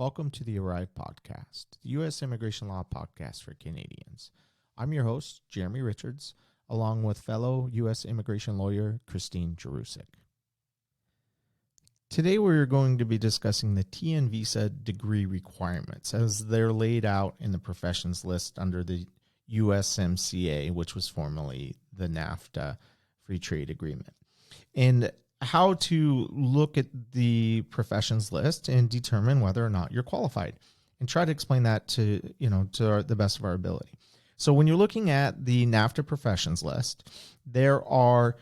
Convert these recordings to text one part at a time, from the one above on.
Welcome to the Arrive Podcast, the U.S. Immigration Law Podcast for Canadians. I'm your host, Jeremy Richards, along with fellow U.S. immigration lawyer, Christine Jurusik. Today we're going to be discussing the TN visa degree requirements as they're laid out in the professions list under the USMCA, which was formerly the NAFTA Free Trade Agreement. And how to look at the professions list and determine whether or not you're qualified, and try to explain that to the best of our ability. So when you're looking at the NAFTA professions list, there are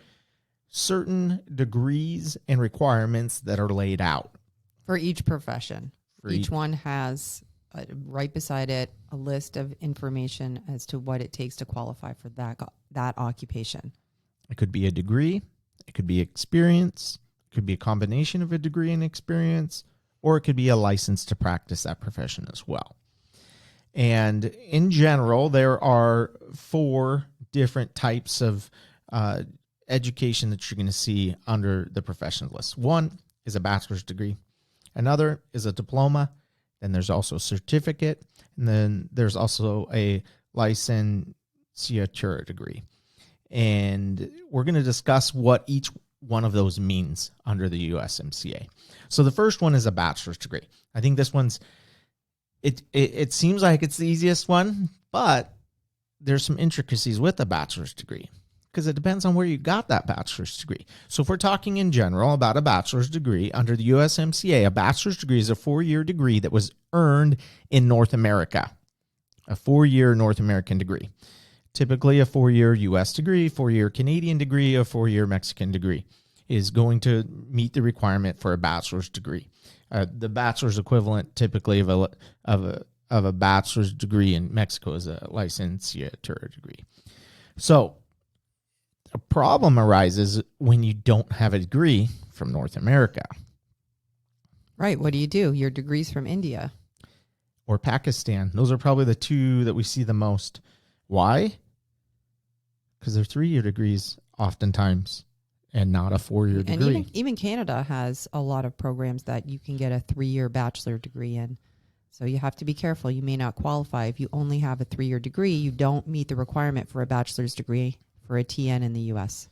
certain degrees and requirements that are laid out for each profession. Each one has right beside it a list of information as to what it takes to qualify for that occupation. It could be a degree. It could be experience, it could be a combination of a degree and experience, or it could be a license to practice that profession as well. And in general, there are 4 different types of education that you're going to see under the profession list. One is a bachelor's degree. Another is a diploma. Then there's also a certificate. And then there's also a Licenciatura degree. And we're going to discuss what each one of those means under the USMCA. So the first one is a bachelor's degree. I think this one's, it seems like it's the easiest one, but there's some intricacies with a bachelor's degree because it depends on where you got that bachelor's degree. So if we're talking in general about a bachelor's degree under the USMCA, a bachelor's degree is a 4-year degree that was earned in North America, a 4-year North American degree. Typically, a 4-year U.S. degree, 4-year Canadian degree, a 4-year Mexican degree is going to meet the requirement for a bachelor's degree. The bachelor's equivalent, typically of a bachelor's degree in Mexico, is a licenciatura degree. So, a problem arises when you don't have a degree from North America. Right. What do? Your degree's from India or Pakistan. Those are probably the 2 that we see the most. Why? Because they're 3-year degrees oftentimes and not a 4-year degree. And even Canada has a lot of programs that you can get a 3-year bachelor degree in. So you have to be careful. You may not qualify. If you only have a 3-year degree, you don't meet the requirement for a bachelor's degree for a TN in the U.S.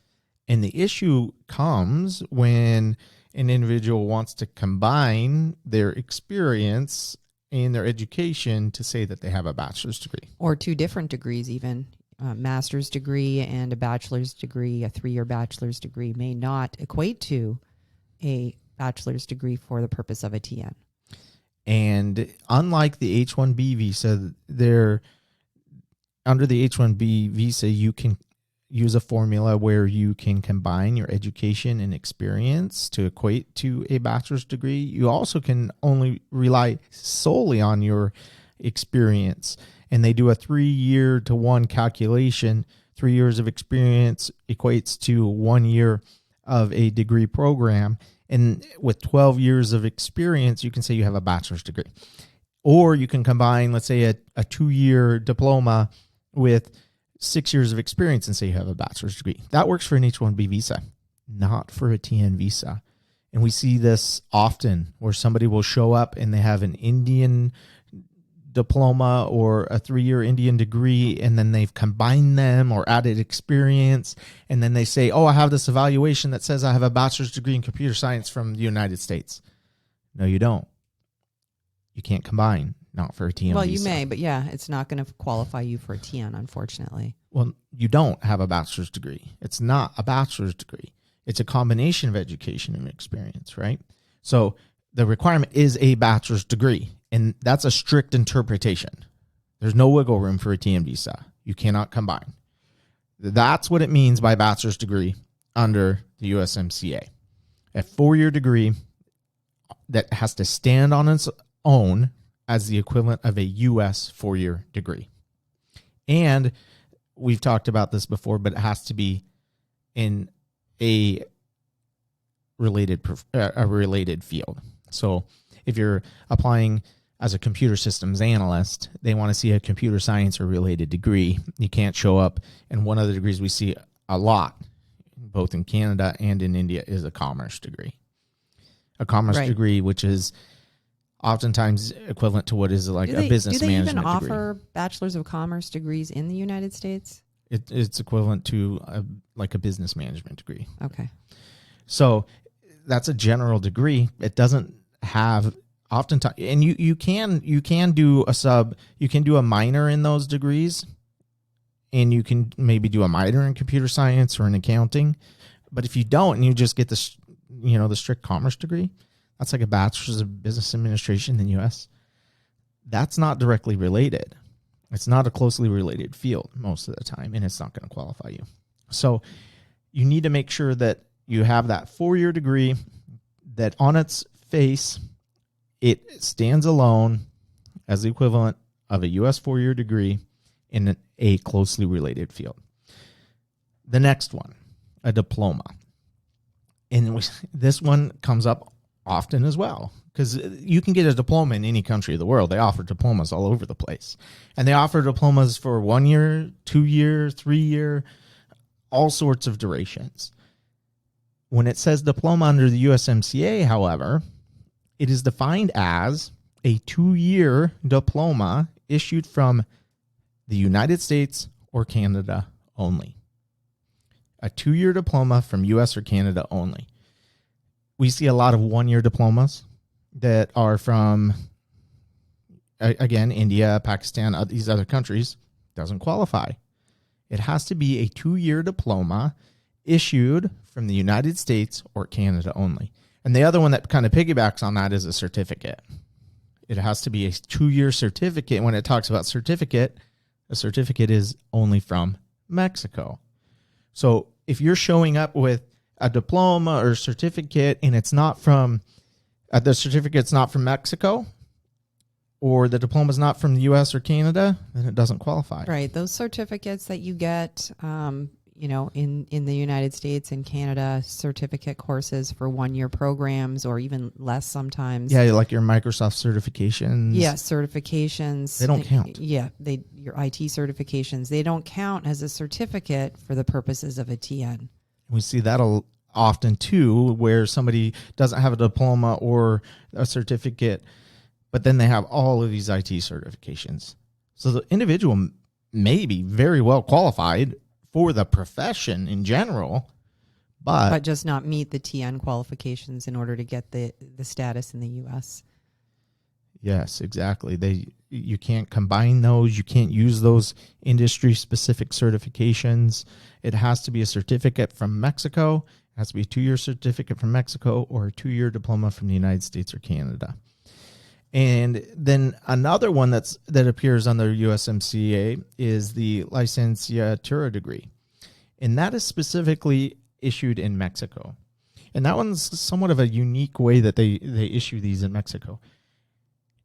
And the issue comes when an individual wants to combine their experience and their education to say that they have a bachelor's degree. Or 2 different degrees even. A master's degree and a bachelor's degree, a 3-year bachelor's degree may not equate to a bachelor's degree for the purpose of a TN. And unlike the H-1B visa, under the H-1B visa, you can use a formula where you can combine your education and experience to equate to a bachelor's degree. You also can only rely solely on your experience. And they do a 3-year to 1 calculation. 3 years of experience equates to 1 year of a degree program. And with 12 years of experience, you can say you have a bachelor's degree. Or you can combine, let's say, a 2-year diploma with 6 years of experience and say you have a bachelor's degree. That works for an H-1B visa, not for a TN visa. And we see this often where somebody will show up and they have an Indian diploma or a 3-year Indian degree, and then they've combined them or added experience, and then they say, oh, I have this evaluation that says I have a bachelor's degree in computer science from the United States. No, you don't. You can't combine, not for a TN Well, visa. you may, but yeah, it's not going to qualify you for a TN, unfortunately. Well, you don't have a bachelor's degree. It's not a bachelor's degree. It's a combination of education and experience, right? So the requirement is a bachelor's degree, and that's a strict interpretation. There's no wiggle room for a TN visa. You cannot combine. That's what it means by bachelor's degree under the USMCA. A 4-year degree that has to stand on its own as the equivalent of a U.S. 4-year degree. And we've talked about this before, but it has to be in a related field. So if you're applying as a computer systems analyst, they want to see a computer science or related degree. You can't show up. And one of the degrees we see a lot, both in Canada and in India, is a commerce degree. A commerce degree, which is oftentimes equivalent to what is like a business management degree. Do they even degree. offer Bachelors of Commerce degrees in the United States? It's equivalent to like a business management degree. Okay. So that's a general degree. It doesn't have oftentimes, and you can do a minor in those degrees, and you can maybe do a minor in computer science or in accounting. But if you don't, and you just get the strict commerce degree, that's like a bachelor's of business administration in the U.S. That's not directly related. It's not a closely related field most of the time, and it's not going to qualify you. So you need to make sure that you have that 4-year degree that on its face, it stands alone as the equivalent of a U.S. 4-year degree in a closely related field. The next one, a diploma. And this one comes up often as well, because you can get a diploma in any country of the world. They offer diplomas all over the place. And they offer diplomas for 1 year, 2 year, 3 year, all sorts of durations. When it says diploma under the USMCA, however, it is defined as a 2-year diploma issued from the United States or Canada only. A 2-year diploma from US or Canada only. We see a lot of 1-year diplomas that are from, again, India, Pakistan, these other countries. Doesn't qualify. It has to be a 2-year diploma issued from the United States or Canada only. And the other one that kind of piggybacks on that is a certificate. It has to be a 2-year certificate. When it talks about certificate, a certificate is only from Mexico. So if you're showing up with a diploma or certificate and it's not from, the certificate's not from Mexico, or the diploma's not from the U.S. or Canada, then it doesn't qualify. Right. Those certificates that you get, in the United States and Canada, certificate courses for 1-year programs or even less sometimes. Yeah, like your Microsoft certifications. Yeah, certifications. They don't count. Yeah, your IT certifications. They don't count as a certificate for the purposes of a TN. We see that often too, where somebody doesn't have a diploma or a certificate, but then they have all of these IT certifications. So the individual may be very well qualified for the profession in general, but just not meet the TN qualifications in order to get the status in the U.S. Yes, exactly. You can't combine those. You can't use those industry-specific certifications. It has to be a certificate from Mexico. It has to be a 2-year certificate from Mexico or a 2-year diploma from the United States or Canada. And then another one that appears under USMCA is the Licenciatura degree. And that is specifically issued in Mexico. And that one's somewhat of a unique way that they issue these in Mexico.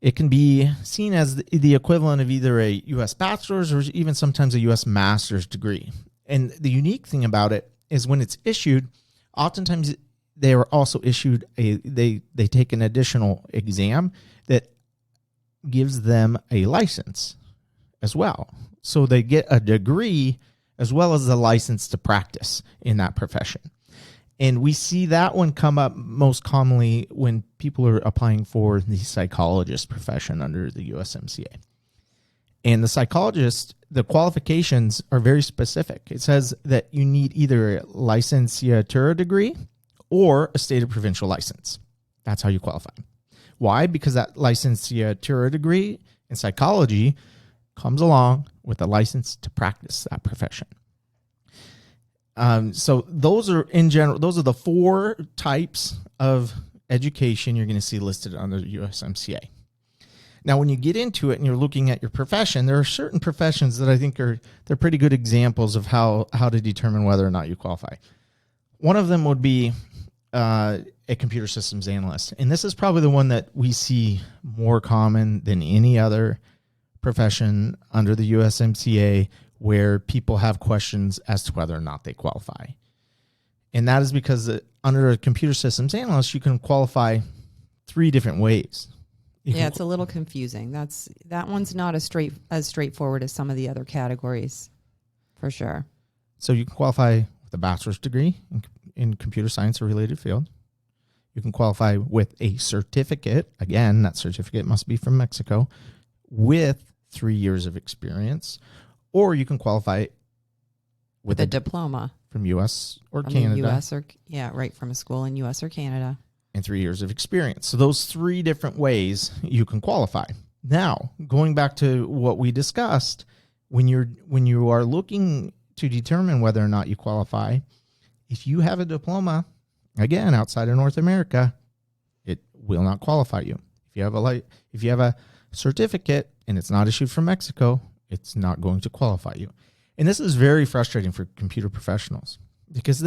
It can be seen as the equivalent of either a U.S. bachelor's or even sometimes a U.S. master's degree. And the unique thing about it is when it's issued, oftentimes they are also issued they take an additional exam that gives them a license as well. So they get a degree as well as a license to practice in that profession. And we see that one come up most commonly when people are applying for the psychologist profession under the USMCA. And the psychologist, the qualifications are very specific. It says that you need either a licenciatura degree or a state or provincial license. That's how you qualify. Why? Because that licenciatura degree in psychology comes along with a license to practice that profession. So those are the 4 types of education you're going to see listed under the USMCA. Now, when you get into it and you're looking at your profession, there are certain professions that I think they're pretty good examples of how to determine whether or not you qualify. One of them would be a computer systems analyst. And this is probably the one that we see more common than any other profession under the USMCA where people have questions as to whether or not they qualify. And that is because under a computer systems analyst, you can qualify 3 different ways. It's a little confusing. That one's not as straightforward as some of the other categories, for sure. So you can qualify with a bachelor's degree in computer science or related field. You can qualify with a certificate. Again, that certificate must be from Mexico with 3 years of experience. Or you can qualify with a diploma from U.S. or from Canada. the U.S. or right from a school in U.S. or Canada. And 3 years of experience. So those 3 different ways you can qualify. Now, going back to what we discussed, when you are looking to determine whether or not you qualify, if you have a diploma, again, outside of North America, it will not qualify you. If you have a certificate and it's not issued from Mexico, it's not going to qualify you. And this is very frustrating for computer professionals because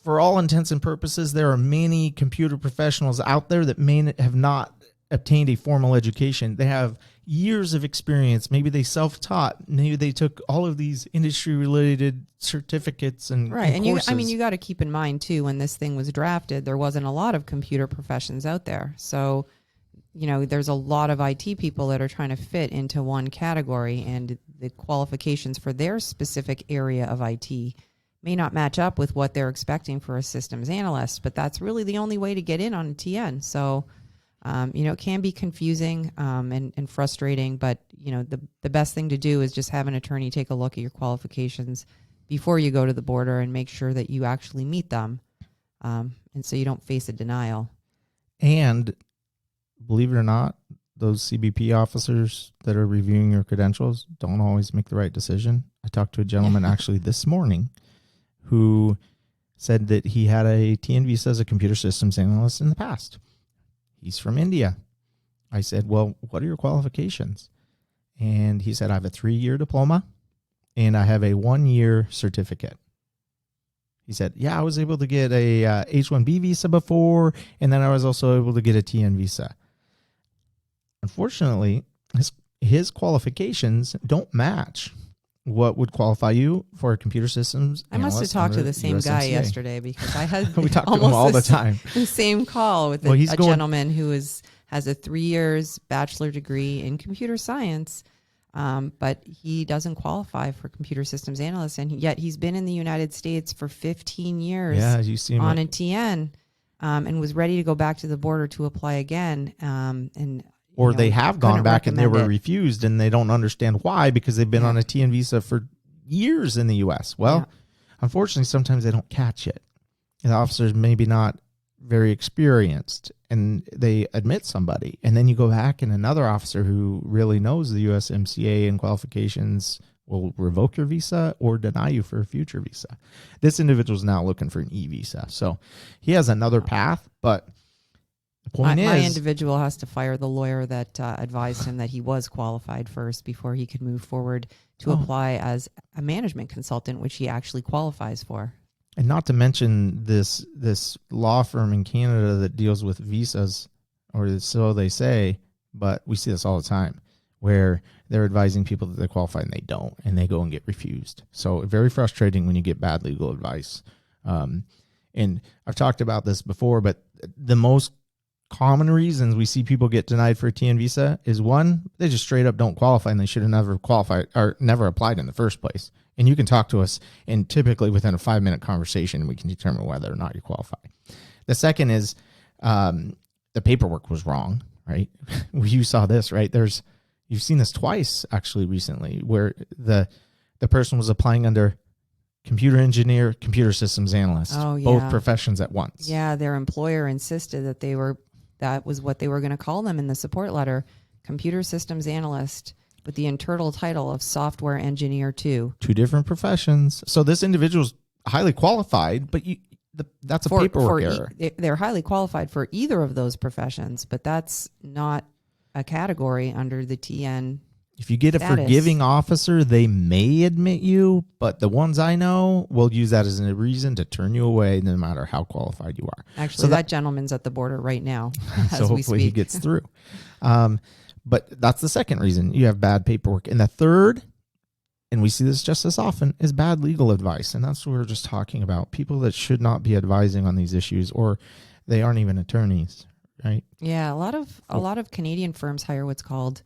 for all intents and purposes, there are many computer professionals out there that may have not obtained a formal education. They have years of experience. Maybe they self-taught. Maybe they took all of these industry-related certificates and courses. You got to keep in mind too, when this thing was drafted, there wasn't a lot of computer professions out there. So, there's a lot of IT people that are trying to fit into one category, and the qualifications for their specific area of IT may not match up with what they're expecting for a systems analyst, but that's really the only way to get in on a TN. So, it can be confusing and frustrating, but, the best thing to do is just have an attorney take a look at your qualifications before you go to the border and make sure that you actually meet them. And so you don't face a denial. And believe it or not, those CBP officers that are reviewing your credentials don't always make the right decision. I talked to a gentleman actually this morning who said that he had a TN visa as a computer systems analyst in the past. He's from India. I said, well, what are your qualifications? And he said, I have a 3-year diploma and I have a 1-year certificate. He said, yeah, I was able to get a H-1B visa before, and then I was also able to get a TN visa. Unfortunately, his qualifications don't match what would qualify you for a computer systems I must have talked to the same USMCA. guy yesterday because I had we talk to him all the time. The same call with a gentleman who has a 3 years bachelor degree in computer science, but he doesn't qualify for computer systems analyst, and yet he's been in the United States for 15 years you see him on a TN, and was ready to go back to the border to apply again. Or they have gone back and they were it. refused, and they don't understand why, because they've been on a TN visa for years in the U.S. Well, unfortunately, sometimes they don't catch it. The officers maybe not very experienced, and they admit somebody. And then you go back, and another officer who really knows the USMCA and qualifications will revoke your visa or deny you for a future visa. This individual is now looking for an e-visa. So he has another path, but the point is, my individual has to fire the lawyer that advised him that he was qualified first before he could move forward to apply as a management consultant, which he actually qualifies for. And not to mention this law firm in Canada that deals with visas, or so they say, but we see this all the time, where they're advising people that they qualify and they don't, and they go and get refused. So very frustrating when you get bad legal advice. And I've talked about this before, but the most common reasons we see people get denied for a TN visa is, one, they just straight up don't qualify and they should have never qualified or never applied in the first place. And you can talk to us, and typically within a 5-minute conversation, we can determine whether or not you qualify. The second is the paperwork was wrong, right? You saw this, right? You've seen this twice actually recently, where the person was applying under computer engineer, computer systems analyst, both professions at once. Yeah, their employer insisted that was what they were going to call them in the support letter, computer systems analyst, with the internal title of software engineer too. 2 different professions. So this individual's highly qualified, but that's a paperwork error. They're highly qualified for either of those professions, but that's not a category under the TN. If you get a forgiving officer, they may admit you, but the ones I know will use that as a reason to turn you away no matter how qualified you are. Actually, so that gentleman's at the border right now as so we hopefully speak. He gets through. But that's the second reason you have bad paperwork. And the third, and we see this just as often, is bad legal advice. And that's what we're just talking about. People that should not be advising on these issues, or they aren't even attorneys, right? Yeah, a lot of Canadian firms hire what's called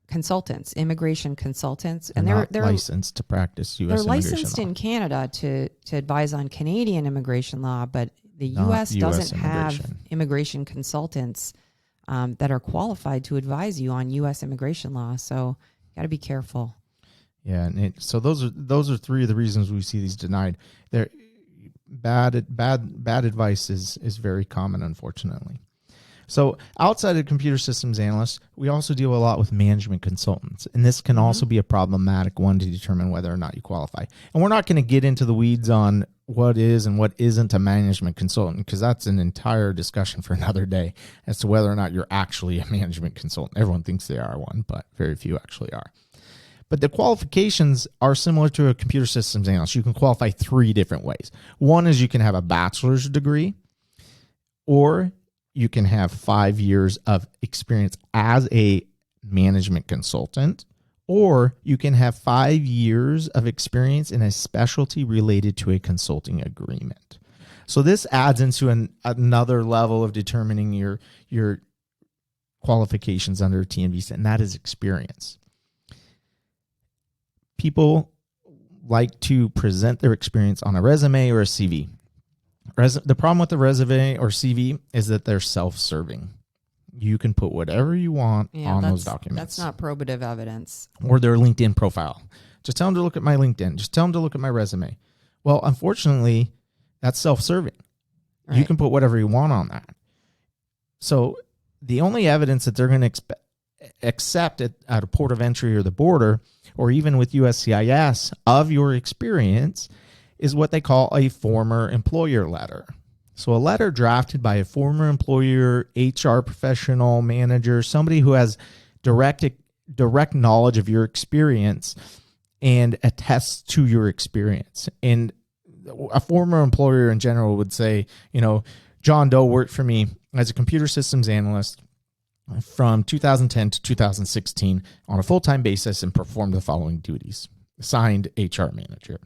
consultants, immigration consultants, and they're licensed to practice U.S. They're immigration licensed law. in Canada to advise on Canadian immigration law, but the Not U.S. doesn't have immigration. immigration consultants that are qualified to advise you on U.S. immigration law. So got to be careful. Yeah, and so those are three of the reasons we see these denied. They're bad advice is very common, unfortunately. So outside of computer systems analysts, we also deal a lot with management consultants, and this can also be a problematic one to determine whether or not you qualify. And we're not going to get into the weeds on what is and what isn't a management consultant, because that's an entire discussion for another day as to whether or not you're actually a management consultant. Everyone thinks they are one, but very few actually are. But the qualifications are similar to a computer systems analyst. You can qualify three different ways. One is you can have a bachelor's degree, or you can have 5 years of experience as a management consultant, or you can have 5 years of experience in a specialty related to a consulting agreement. So this adds into another level of determining your qualifications under a TN visa, and that is experience. People like to present their experience on a resume or a CV. The problem with the resume or CV is that they're self-serving. You can put whatever you want on those documents. That's not probative evidence. Or their LinkedIn profile. Just tell them to look at my LinkedIn. Just tell them to look at my resume. Well, unfortunately, that's self-serving. Right. You can put whatever you want on that. So the only evidence that they're going to accept at a port of entry or the border, or even with USCIS, of your experience is what they call a former employer letter. So a letter drafted by a former employer, HR professional, manager, somebody who has direct knowledge of your experience and attests to your experience. And a former employer in general would say, John Doe worked for me as a computer systems analyst from 2010 to 2016 on a full-time basis and performed the following duties. Signed, HR manager.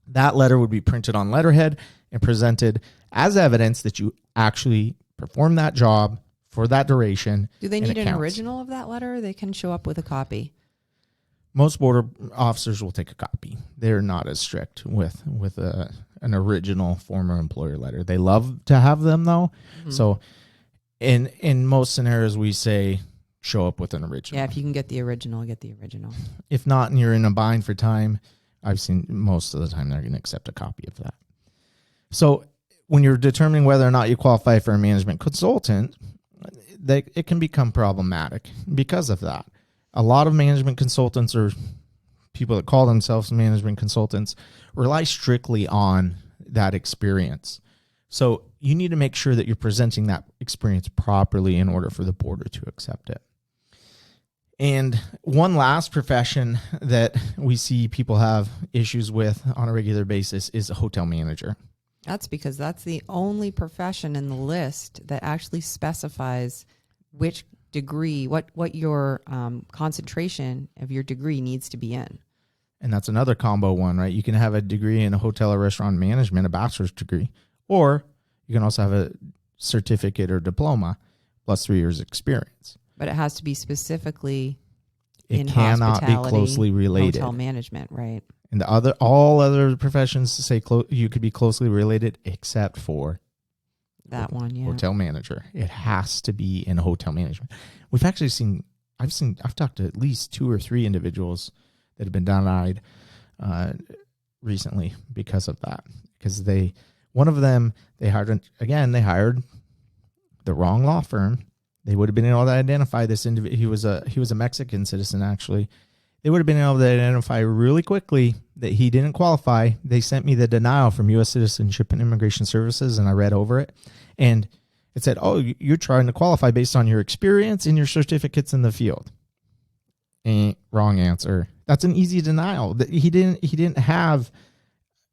That letter would be printed on letterhead and presented as evidence that you actually performed that job for that duration. Do they need an original of that letter? They can show up with a copy. Most border officers will take a copy. They're not as strict with an original former employer letter. They love to have them, though. Mm-hmm. So in most scenarios, we say show up with an original. Yeah, if you can get the original, get the original. If not, and you're in a bind for time, I've seen most of the time they're going to accept a copy of that. So when you're determining whether or not you qualify for a management consultant, it can become problematic because of that. A lot of management consultants, or people that call themselves management consultants, rely strictly on that experience. So you need to make sure that you're presenting that experience properly in order for the border to accept it. And one last profession that we see people have issues with on a regular basis is a hotel manager. That's because that's the only profession in the list that actually specifies which degree, what your concentration of your degree needs to be in. And that's another combo one, right? You can have a degree in a hotel or restaurant management, a bachelor's degree, or you can also have a certificate or diploma plus 3 years experience. But it has to be specifically in cannot be closely related. Hotel management, right? And all other professions say you could be closely related except for that one, yeah. Hotel manager. It has to be in hotel management. We've actually I've talked to at least 2 or 3 individuals that have been denied recently because of that. Because one of them, they hired the wrong law firm. They would have been able to identify this individual. He was a Mexican citizen, actually. They would have been able to identify really quickly that he didn't qualify. They sent me the denial from U.S. Citizenship and Immigration Services, and I read over it. And it said, oh, you're trying to qualify based on your experience and your certificates in the field. Wrong answer. That's an easy denial. He didn't have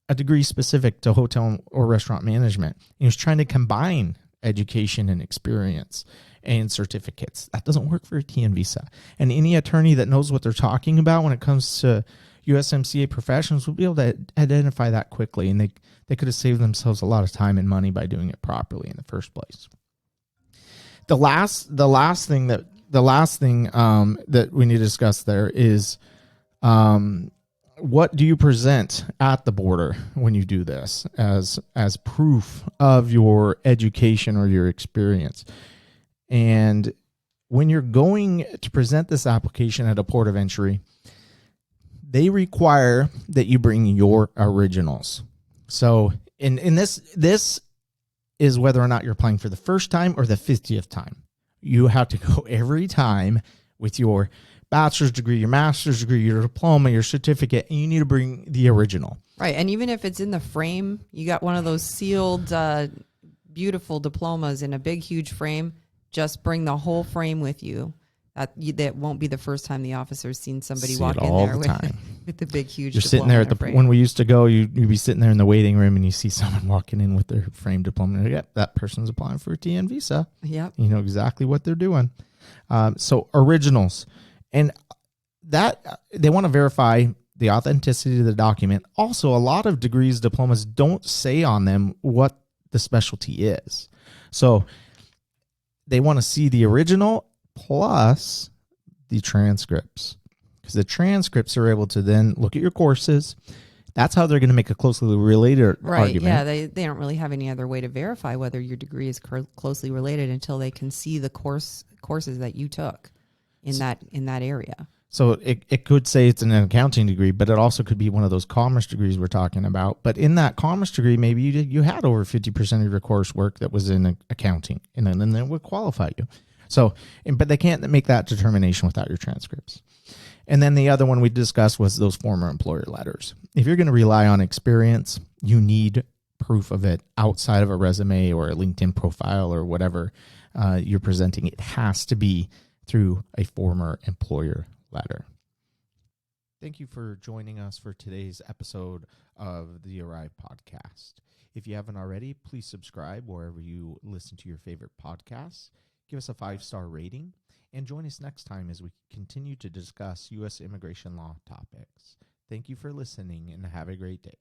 a degree specific to hotel or restaurant management. He was trying to combine education and experience and certificates. That doesn't work for a TN visa. And any attorney that knows what they're talking about when it comes to USMCA professionals will be able to identify that quickly, and they could have saved themselves a lot of time and money by doing it properly in the first place. The last thing that the last thing that we need to discuss there is what do you present at the border when you do this as proof of your education or your experience? And when you're going to present this application at a port of entry, they require that you bring your originals. So in this is whether or not you're applying for the first time or the 50th time. You have to go every time with your bachelor's degree, your master's degree, your diploma, your certificate, and you need to bring the original. Right. And even if it's in the frame, you got one of those sealed, beautiful diplomas in a big, huge frame, just bring the whole frame with you. That won't be the first time the officer's seen somebody walk in there with the big, huge. You're sitting there when we used to go, you'd be sitting there in the waiting room and you see someone walking in with their framed diploma. And yep, that person's applying for a TN visa. Yep. You know exactly what they're doing. So originals, and that they want to verify the authenticity of the document. Also, a lot of degrees, diplomas don't say on them what the specialty is. So they want to see the original plus the transcripts, because the transcripts are able to then look at your courses. That's how they're going to make a closely related argument. Yeah, they don't really have any other way to verify whether your degree is closely related until they can see the courses that you took in that area. So it could say it's an accounting degree, but it also could be one of those commerce degrees we're talking about. But in that commerce degree, maybe you had over 50% of your coursework that was in accounting, and then it would qualify you. So, but they can't make that determination without your transcripts. And then the other one we discussed was those former employer letters. If you're going to rely on experience, you need proof of it outside of a resume or a LinkedIn profile or whatever you're presenting. It has to be through a former employer letter. Thank you for joining us for today's episode of the Arrive podcast. If you haven't already, please subscribe wherever you listen to your favorite podcasts. Give us a 5-star rating, and join us next time as we continue to discuss U.S. immigration law topics. Thank you for listening, and have a great day.